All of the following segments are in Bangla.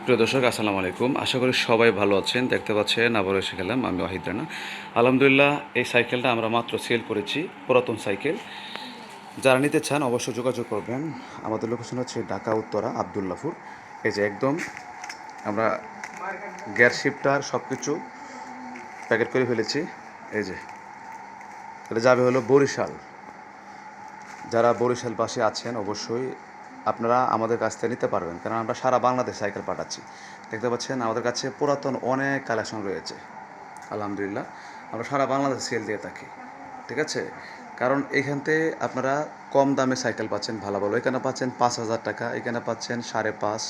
প্রিয় দর্শক আসসালামু আলাইকুম। আশা করি সবাই ভালো আছেন। দেখতে পাচ্ছেন আবারও এসে গেলাম আমি ওয়াহিদ রানা। আলহামদুলিল্লাহ, এই সাইকেলটা আমরা মাত্র সেল করেছি, পুরাতন সাইকেল। যারা নিতে চান অবশ্যই যোগাযোগ করবেন। আমাদের লোকেশন হচ্ছে ঢাকা উত্তরা আবদুল্লাপুর। এই যে একদম আমরা গ্যার শিফটার সব কিছু প্যাকেট করে ফেলেছি। এই যে এটা যাবে হলো বরিশাল। যারা বরিশাল পাশে আছেন অবশ্যই আপনারা আমাদের কাছ থেকে নিতে পারবেন, কারণ আমরা সারা বাংলাদেশ সাইকেল পাঠাচ্ছি। দেখতে পাচ্ছেন আমাদের কাছে পুরাতন অনেক কালেকশন রয়েছে। আলহামদুলিল্লাহ, আমরা সারা বাংলাদেশ সেল দিয়ে থাকি। ঠিক আছে, কারণ এইখানতে আপনারা কম দামে সাইকেল পাচ্ছেন, ভালো ভালো। এখানে পাচ্ছেন 5,000 টাকা, এখানে পাচ্ছেন 5.5,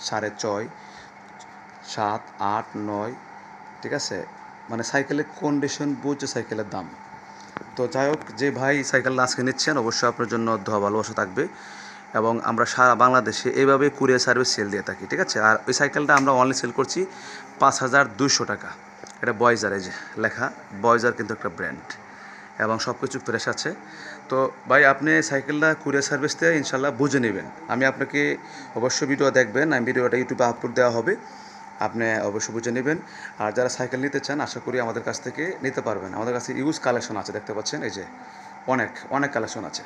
6.5, 7, 8, 9। ঠিক আছে, মানে সাইকেলের কন্ডিশন বুঝে সাইকেলের দাম। তো যাই হোক, যে ভাই সাইকেলটা আজকে নিচ্ছেন অবশ্যই আপনার জন্য দোয়া ভালোবাসা থাকবে। এবং আমরা সারা বাংলাদেশে এইভাবে কুরিয়ার সার্ভিস সেল দিয়ে থাকি। ঠিক আছে, আর ওই সাইকেলটা আমরা অনলি সেল করছি 5,200 টাকা। এটা বয়েজার, এই যে লেখা বয়েজার, কিন্তু একটা ব্র্যান্ড, এবং সব কিছু ফ্রেশ আছে। তো ভাই আপনি সাইকেলটা কুরিয়ার সার্ভিস দিয়ে ইনশাল্লাহ বুঝে নেবেন। আমি আপনাকে অবশ্যই ভিডিও দেখবেন, আমি ভিডিওটা ইউটিউবে আপলোড দেওয়া হবে, আপনি অবশ্যই বুঝে নেবেন। আর যারা সাইকেল নিতে চান আশা করি আমাদের কাছ থেকে নিতে পারবেন। আমাদের কাছে ইউজ কালেকশন আছে, দেখতে পাচ্ছেন এই যে অনেক অনেক কালেকশন আছে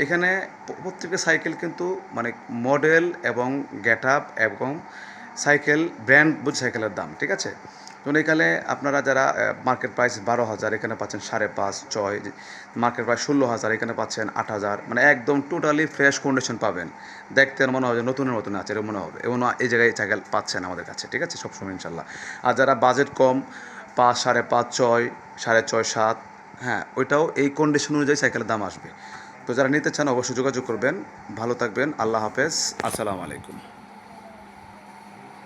এখানে। প্রত্যেকটা সাইকেল কিন্তু মানে মডেল এবং গেট আপ এবং সাইকেল ব্র্যান্ড বুঝে সাইকেলের দাম। ঠিক আছে, তো এখানে আপনারা যারা মার্কেট প্রাইস 12,000 এখানে পাচ্ছেন 5.5, 6, মার্কেট প্রাইস 16,000 এখানে পাচ্ছেন 8,000, মানে একদম টোটালি ফ্রেশ কন্ডিশন পাবেন। দেখতে মনে হবে যে নতুনের মতন আছে, এরকম মনে হবে। এবং এই জায়গায় সাইকেল পাচ্ছেন আমাদের কাছে। ঠিক আছে, সবসময় ইনশাল্লাহ। আর যারা বাজেট কম, 5, 5.5, 6, 6.5, 7, হ্যাঁ ওইটাও এই কন্ডিশন অনুযায়ী সাইকেলের দাম আসবে। তো যারা নিতে চান অবশ্যই যোগাযোগ করবেন। ভালো থাকবেন, আল্লাহ হাফেজ, আসসালামু আলাইকুম।